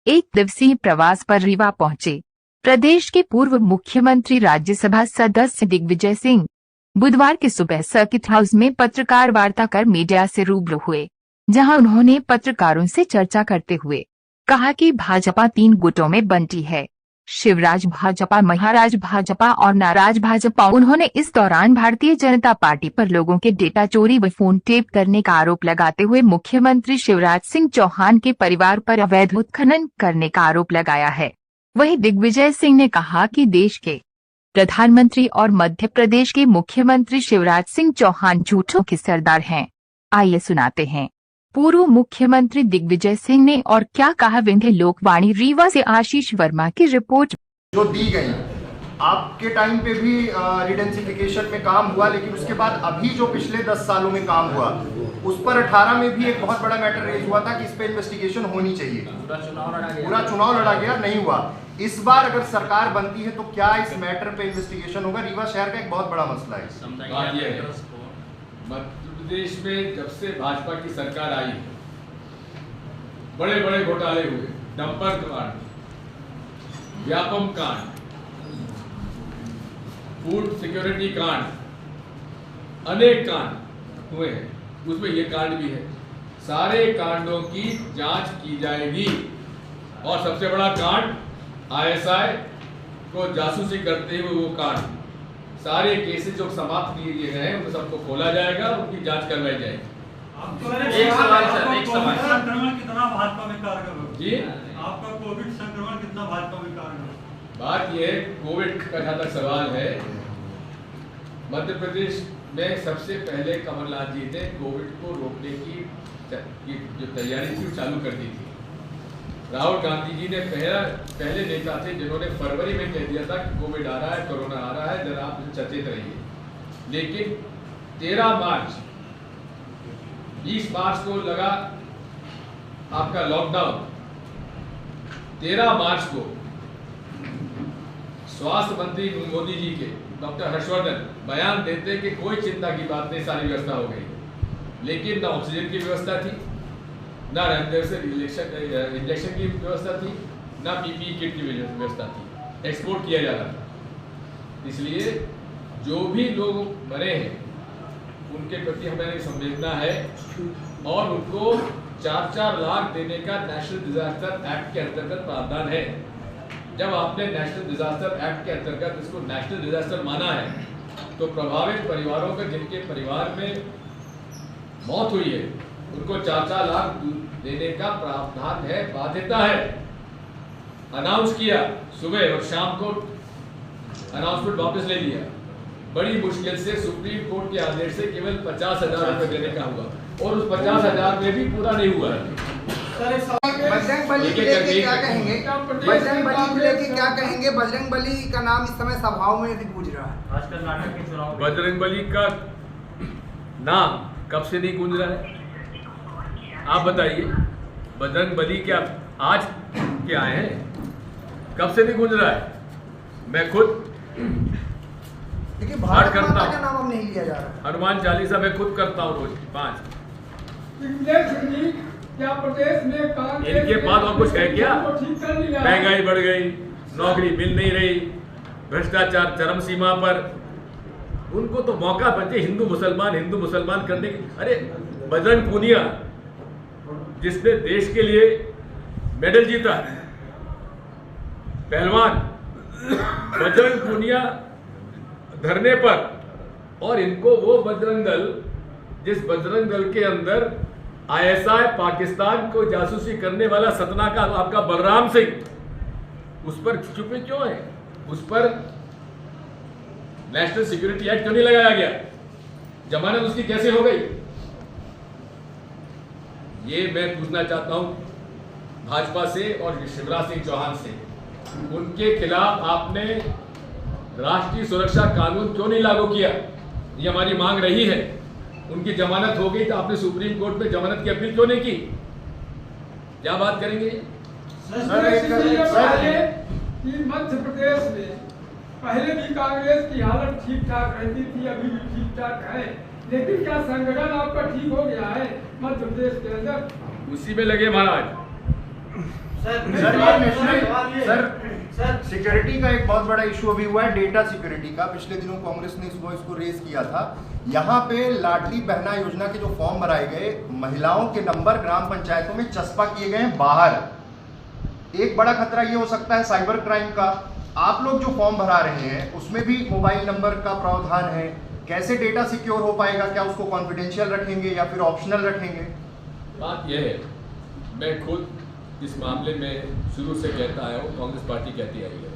एक दिवसीय प्रवास पर रीवा पहुंचे प्रदेश के पूर्व मुख्यमंत्री राज्यसभा सदस्य दिग्विजय सिंह बुधवार की सुबह सर्किट हाउस में पत्रकार वार्ता कर मीडिया से रूबरू हुए, जहां उन्होंने पत्रकारों से चर्चा करते हुए कहा कि भाजपा 3 गुटों में बंटी है, शिवराज भाजपा, महाराज भाजपा और नाराज भाजपा। उन्होंने इस दौरान भारतीय जनता पार्टी पर लोगों के डेटा चोरी व फोन टेप करने का आरोप लगाते हुए मुख्यमंत्री शिवराज सिंह चौहान के परिवार पर अवैध उत्खनन करने का आरोप लगाया है। वहीं दिग्विजय सिंह ने कहा कि देश के प्रधानमंत्री और मध्य प्रदेश के मुख्यमंत्री शिवराज सिंह चौहान झूठों के सरदार हैं। आइए सुनाते हैं पूर्व मुख्यमंत्री दिग्विजय सिंह ने और क्या कहा। विंध्य लोकवाणी रीवा से आशीष वर्मा की रिपोर्ट। जो दी गई आपके टाइम पे भी रिडेंसिफिकेशन में काम हुआ, लेकिन उसके बाद अभी जो पिछले 10 सालों में काम हुआ उस पर 18 में भी एक बहुत बड़ा मैटर रेज हुआ था कि इस पे इन्वेस्टिगेशन होनी चाहिए। पूरा चुनाव लड़ा गया, नहीं हुआ। इस बार अगर सरकार बनती है तो क्या इस मैटर पे इन्वेस्टिगेशन होगा? रीवा शहर का एक बहुत बड़ा मसला है। मध्य प्रदेश में जब से भाजपा की सरकार आई है बड़े बड़े घोटाले हुए, डंपर कांड, व्यापम कांड, फूड सिक्योरिटी कांड, अनेक कांड हुए हैं, उसमें ये कांड भी है। सारे कांडों की जांच की जाएगी और सबसे बड़ा कांड आईएसआई को जासूसी करते हुए वो कांड, सारे केसेस जो समाप्त किए गए हैं उन सबको खोला जाएगा, उनकी जांच करवाई जाएगी। एक सवाल सर, एक सवाल। संक्रमण कितना भाजपा में कारगर होगा? जी, आपका कोविड संक्रमण कितना भाजपा में कारगर? बात यह कोविड का जहाँ तक सवाल है, मध्य प्रदेश में सबसे पहले कमलनाथ जी ने कोविड को रोकने की जो तैयारी थी चालू कर दी थी। राहुल गांधी जी ने पहले नेता थे जिन्होंने फरवरी में कह दिया था कि कोविड आ रहा है, कोरोना आ रहा है, जरा आप सचेत रहिए। लेकिन 13 मार्च 20 मार्च को लगा आपका लॉकडाउन। 13 मार्च को स्वास्थ्य मंत्री मोदी जी के डॉक्टर हर्षवर्धन बयान देते कि कोई चिंता की बात नहीं, सारी व्यवस्था हो गई। लेकिन ना ऑक्सीजन की व्यवस्था थी, ना रेमडेसिविर इंजेक्शन की व्यवस्था थी, ना पीपीई किट की व्यवस्था थी। एक्सपोर्ट किया जा रहा था। इसलिए जो भी लोग मरे हैं उनके प्रति हमें संवेदना है और उनको 4-4 लाख देने का नेशनल डिजास्टर एक्ट के अंतर्गत प्रावधान है। जब आपने नेशनल डिजास्टर एक्ट के अंतर्गत इसको नेशनल डिजास्टर माना है तो प्रभावित परिवारों के जिनके परिवार में मौत हुई है उनको 4-4 लाख देने का प्रावधान है, बाध्यता है। अनाउंस किया सुबह और शाम को अनाउंसमेंट वापस ले लिया। बड़ी मुश्किल से सुप्रीम कोर्ट के आदेश से केवल 50,000 रुपए देने का हुआ और उस 50,000 में भी पूरा नहीं हुआ है। बजरंग बली को लेके क्या कहेंगे? बजरंग बली को लेके क्या कहेंगे? बजरंग बली का नाम इस समय सभाओं में भी गूंज रहा है। आजकल नाटक के चुनाव बजरंग बली का नाम कब से नहीं गूंज रहा है? आप बताइए। बजरंग बली क्या आज के आए हैं? कब से नहीं गूंज रहा है? मैं खुद देखिए भारत माता का नाम अब नहीं लिया जा रहा है। हनुमान चालीसा मैं खुद करता हूँ रोज 5। क्या प्रदेश में इनके बाद और कुछ है क्या? महंगाई बढ़ गई, नौकरी मिल नहीं रही, भ्रष्टाचार चरम सीमा पर। उनको तो मौका बचे हिंदू मुसलमान करने की। अरे बजरंग पूनिया जिसने देश के लिए मेडल जीता, पहलवान बजरंग पूनिया धरने पर, और इनको वो बजरंग दल जिस बजरंग दल के अंदर आईएसआई पाकिस्तान को जासूसी करने वाला सतना का आपका बलराम सिंह, उस पर चुप्पी क्यों है? उस पर नेशनल सिक्योरिटी एक्ट क्यों नहीं लगाया गया? जमानत उसकी कैसे हो गई? ये मैं पूछना चाहता हूं भाजपा से और शिवराज सिंह चौहान से। उनके खिलाफ आपने राष्ट्रीय सुरक्षा कानून क्यों नहीं लागू किया? ये हमारी मांग रही है। उनकी जमानत हो गई तो आपने सुप्रीम कोर्ट में जमानत की अपील क्यों नहीं की? क्या बात करेंगे? मध्य प्रदेश में पहले भी कांग्रेस की हालत ठीक ठाक रहती थी, अभी भी ठीक ठाक है, लेकिन क्या संगठन आपका ठीक हो गया है मध्य प्रदेश के अंदर? उसी में लगे महाराज। सर सिक्योरिटी का एक बहुत बड़ा इशू अभी हुआ है, डेटा सिक्योरिटी का। पिछले दिनों कांग्रेस ने इसको रेज किया था। यहाँ पे लाडली बहना योजना के जो फॉर्म भराए गए, महिलाओं के नंबर ग्राम पंचायतों में चस्पा किए गए बाहर। एक बड़ा खतरा ये हो सकता है साइबर क्राइम का। आप लोग जो फॉर्म भरा रहे हैं उसमें भी मोबाइल नंबर का प्रावधान है, कैसे डेटा सिक्योर हो पाएगा? क्या उसको कॉन्फिडेंशियल रखेंगे या फिर ऑप्शनल रखेंगे? बात यह है, मैं खुद इस मामले में शुरू से कहता आया हूँ, कांग्रेस पार्टी कहती आई है,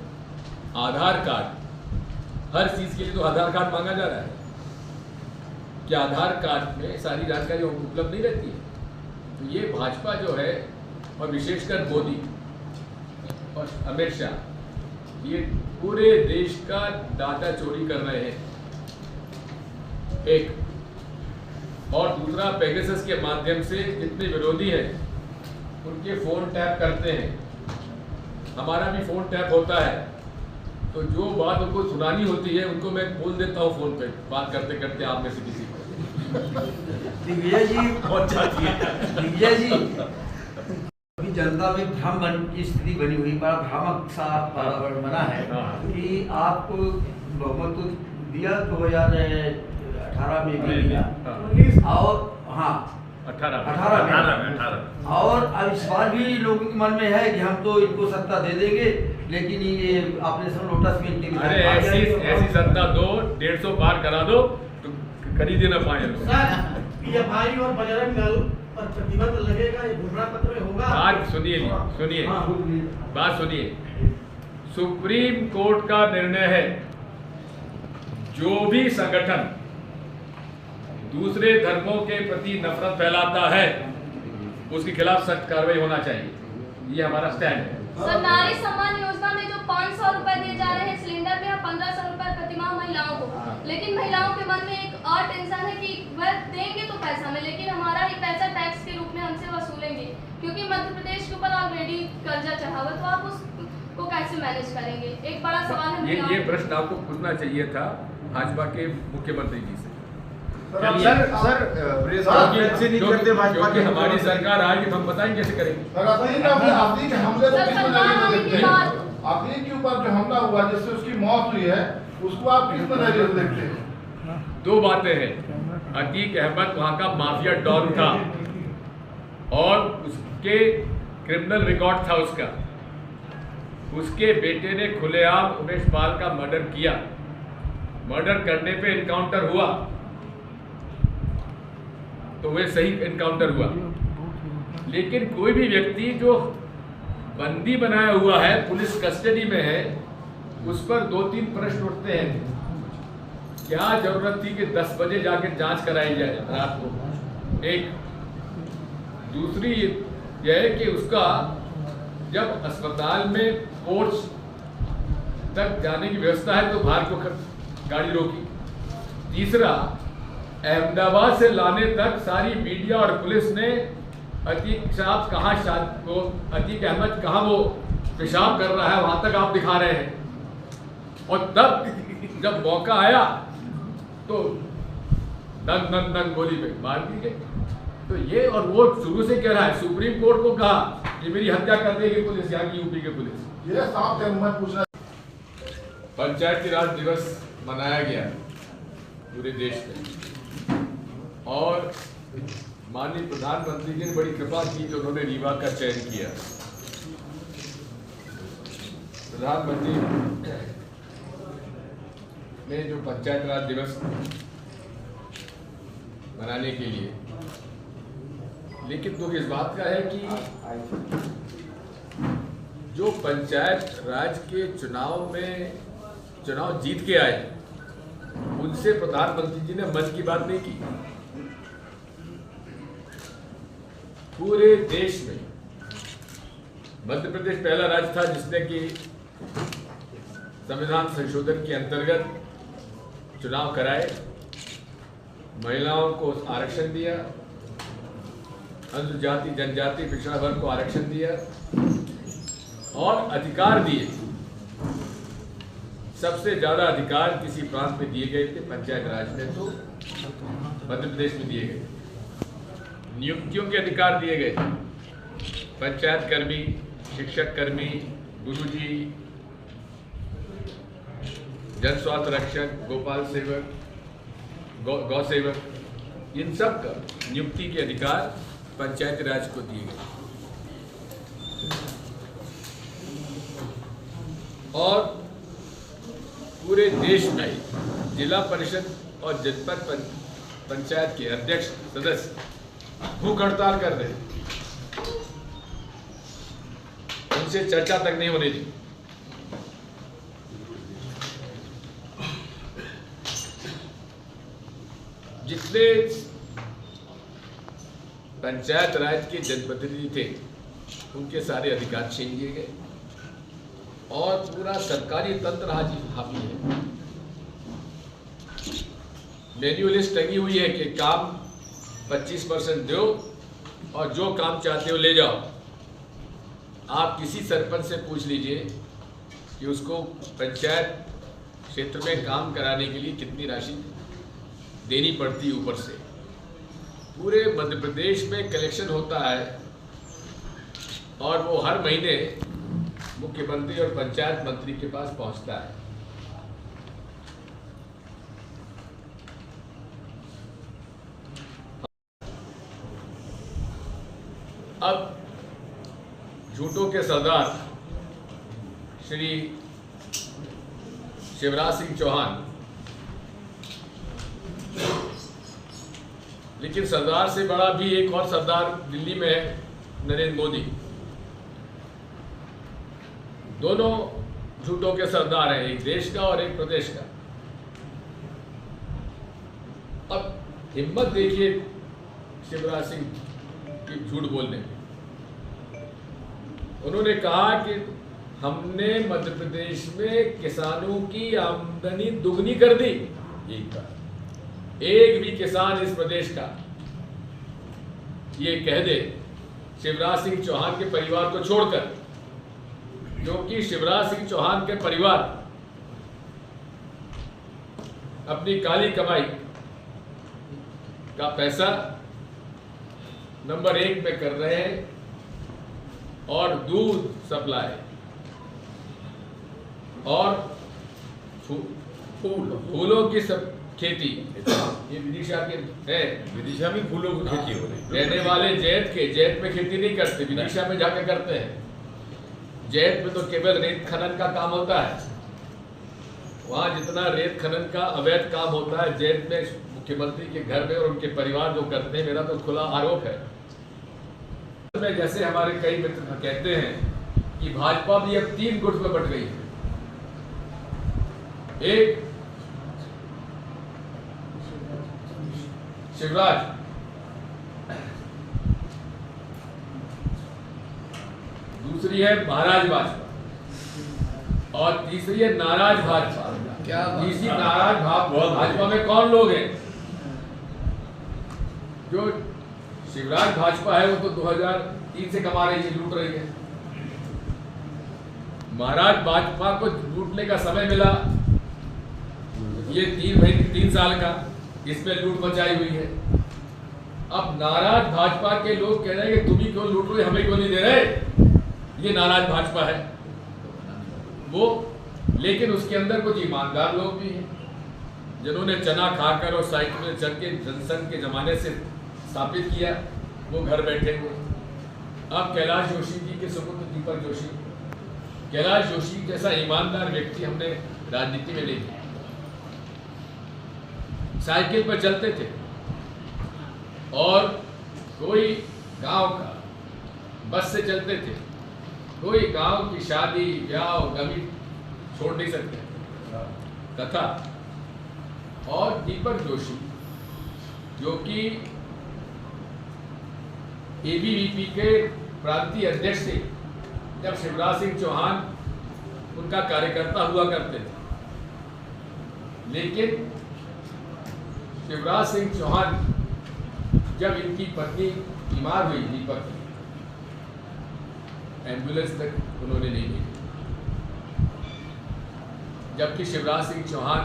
आधार कार्ड, हर चीज़ के लिए तो आधार कार्ड मांगा जा रहा है। क्या आधार कार्ड में सारी जानकारी उपलब्ध नहीं रहती है? तो ये भाजपा जो है, और विशेषकर मोदी और अमित शाह, ये पूरे देश का डाटा चोरी कर रहे हैं, एक। और दूसरा, पेगासस के माध्यम से जितने विरोधी हैं उनके फोन टैप करते हैं। हमारा भी फोन टैप होता है, तो जो बात उनको सुनानी होती है उनको मैं बोल देता हूँ फोन पे, बात करते करते आप में से किसी को। दिग्विजय जी, दिग्विजय जी, अभी जनता में भ्रम की स्थिति बनी हुई, बड़ा भ्रामक सा वातावरण बना है कि आपको बहुमत तो दिया 2018 में भी दिया, और हाँ 18 में, और अब इस बार भी लोगों के मन में है कि हम तो इनको सत्ता दे देंगे, लेकिन ये ऑपरेशन लोटस में इनकी ऐसी सत्ता दो, 150 पार करा दो तो खरीदे ना पाए लोग। पीएफआई और बजरंग दल पर प्रतिबंध लगेगा, ये घोषणा पत्र में होगा। बात सुनिए, बात सुनिए। सुप्रीम कोर्ट का निर्णय है, जो भी संगठन दूसरे धर्मों के प्रति नफरत फैलाता है उसके खिलाफ सख्त कार्रवाई होना चाहिए। ये हमारा स्टैंड है। सर, नारी सम्मान योजना में जो 500 रुपए दिए जा रहे हैं सिलेंडर पे, 1500 रुपए प्रतिमाह महिलाओं को, लेकिन महिलाओं के मन में एक और टेंशन है कि वह देंगे तो पैसा में, लेकिन हमारा ही पैसा टैक्स के रूप में हमसे वसूलेंगे, क्योंकि मध्य प्रदेश के ऊपर ऑलरेडी कर्जा चढ़ा हुआ, तो आप उसको कैसे मैनेज करेंगे? एक बड़ा सवाल है। ये प्रश्न आपको पूछना चाहिए था भाजपा के मुख्यमंत्री जी से। क्योंकि हमारी सरकार आएगी तो हम बताएंगे कैसे करेंगे। आपने के ऊपर जो हमला हुआ, जिससे उसकी मौत हुई है, उसको आप किस नजरिए से देखते हैं? दो बातें हैं। अतीक अहमद वहाँ का माफिया डॉन था और उसके क्रिमिनल रिकॉर्ड था उसका। उसके बेटे ने खुलेआम उमेश पाल का मर्डर किया। मर्डर करने पे इनकाउंटर हुआ, तो वह सही इनकाउंटर हुआ। लेकिन कोई भी व्यक्ति जो बंदी बनाया हुआ है, पुलिस कस्टडी में है, उस पर 2-3 प्रश्न उठते हैं। क्या जरूरत थी कि 10 बजे जाकर जांच कराई जाए रात को? एक। दूसरी यह है कि उसका जब अस्पताल में कोर्ट्स तक जाने की व्यवस्था है तो बाहर को गाड़ी रोकी। तीसरा, अहमदाबाद से लाने तक सारी मीडिया और पुलिस ने अतीक साहब कहाँ अतीक अहमद कहाँ वो पेशाब कर रहा है वहाँ तक आप दिखा रहे हैं, और तब जब मौका आया तो दंग दंग दंग गोली पे मार दी गई। तो ये, और वो शुरू से कह रहा है, सुप्रीम कोर्ट को कहा कि मेरी हत्या कर देगी पुलिस, यहाँ की यूपी के पुलिस। ये साफ है, मैं पूछना। पंचायती राज दिवस मनाया गया पूरे देश में, और माननीय प्रधानमंत्री जी ने बड़ी कृपा की कि उन्होंने रीवा का चयन किया। प्रधानमंत्री ने जो पंचायत राज दिवस मनाने के लिए, लेकिन दुख इस बात का है कि जो पंचायत राज के चुनाव जीत के आए, उनसे प्रधानमंत्री जी ने मन की बात नहीं की। पूरे देश में मध्य प्रदेश पहला राज्य था जिसने कि संविधान संशोधन के अंतर्गत चुनाव कराए, महिलाओं को आरक्षण दिया, अनुसूचित जनजाति पिछड़ा वर्ग को आरक्षण दिया और अधिकार दिए। सबसे ज्यादा अधिकार किसी प्रांत में दिए गए थे, पंचायत राज में तो मध्य प्रदेश में दिए गए। नियुक्तियों के अधिकार दिए गए, पंचायत कर्मी शिक्षक कर्मी, गुरुजी, जन स्वास्थ्य रक्षक, गोपाल सेवक, गौ सेवक, इन सब का नियुक्ति के अधिकार पंचायती राज को दिए गए। और पूरे देश में जिला परिषद और जनपद पंचायत के अध्यक्ष सदस्य भूख हड़ताल कर रहे हैं, उनसे चर्चा तक नहीं होने दी। जितने पंचायत राज के जनप्रतिनिधि थे उनके सारे अधिकार छीन लिए गए और पूरा सरकारी तंत्र हावी है। मैन्युअलिस्ट टंगी हुई है कि काम 25% दो और जो काम चाहते हो ले जाओ। आप किसी सरपंच से पूछ लीजिए कि उसको पंचायत क्षेत्र में काम कराने के लिए कितनी राशि देनी पड़ती है ऊपर से। पूरे मध्य प्रदेश में कलेक्शन होता है और वो हर महीने मुख्यमंत्री और पंचायत मंत्री के पास पहुंचता है। अब झूठों के सरदार श्री शिवराज सिंह चौहान, लेकिन सरदार से बड़ा भी एक और सरदार दिल्ली में है, नरेंद्र मोदी। दोनों झूठों के सरदार हैं, एक देश का और एक प्रदेश का। अब हिम्मत देखिए शिवराज सिंह की झूठ बोलने में। उन्होंने कहा कि हमने मध्य प्रदेश में किसानों की आमदनी दुगनी कर दी। एक भी किसान इस प्रदेश का ये कह दे शिवराज सिंह चौहान के परिवार को छोड़कर, क्योंकि शिवराज सिंह चौहान के परिवार अपनी काली कमाई का पैसा नंबर 1 पे कर रहे हैं और दूध सप्लाई और फूलों की सब खेती, ये विदिशा के है। विदिशा में फूलों की खेती हो रही। रहने वाले जैत में खेती नहीं करते, विदिशा में जाकर करते हैं। जैत में तो केवल रेत खनन का काम होता है। वहां जितना रेत खनन का अवैध काम होता है जैत में मुख्यमंत्री के घर में और उनके परिवार जो करते हैं, मेरा तो खुला आरोप है। जैसे हमारे कई मित्र कहते हैं कि भाजपा भी अब 3 गुट में बट गई है। एक शिवराज, दूसरी है महाराज भाजपा और तीसरी है नाराज भाजपा। क्या तीसरी नाराज भाजपा में कौन लोग हैं? जो शिवराज भाजपा है वो तो 2003 से कमा रही है, लूट रही है। महाराज भाजपा को लूटने का समय मिला, ये 3 साल का, इसमें लूट मचाई हुई है। अब नाराज भाजपा के लोग कह रहे हैं कि तुम ही क्यों लूट रहे, हमें क्यों नहीं दे रहे। ये नाराज भाजपा है वो। लेकिन उसके अंदर कुछ ईमानदार लोग भी हैं जिन्होंने चना खाकर और साइकिल में चल के जनसंघ के जमाने से स्थापित किया, वो घर बैठे हुए। अब कैलाश जोशी जी के सुपुत्र दीपक जोशी, कैलाश जोशी जैसा ईमानदार व्यक्ति हमने राजनीति में नहीं देखा। साइकिल पर चलते थे और कोई गांव का बस से चलते थे, कोई गांव की शादी ब्याह गमी छोड़ नहीं सकते कथा। और दीपक जोशी जो कि एबीवीपी के प्रांतीय अध्यक्ष थे जब शिवराज सिंह चौहान उनका कार्यकर्ता हुआ करते थे, लेकिन शिवराज सिंह चौहान जब इनकी पत्नी बीमार हुई दीपक की, एम्बुलेंस तक उन्होंने नहीं दी। जबकि शिवराज सिंह चौहान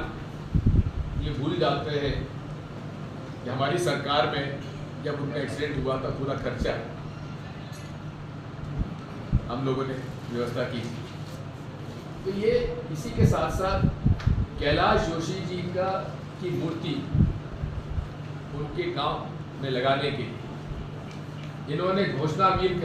ये भूल जाते हैं कि हमारी सरकार में जब उनका एक्सीडेंट हुआ था पूरा खर्चा हम लोगों ने व्यवस्था की थी। तो ये इसी के साथ साथ कैलाश जोशी जी की मूर्ति उनके गांव में लगाने के लिए इन्होंने घोषणा मील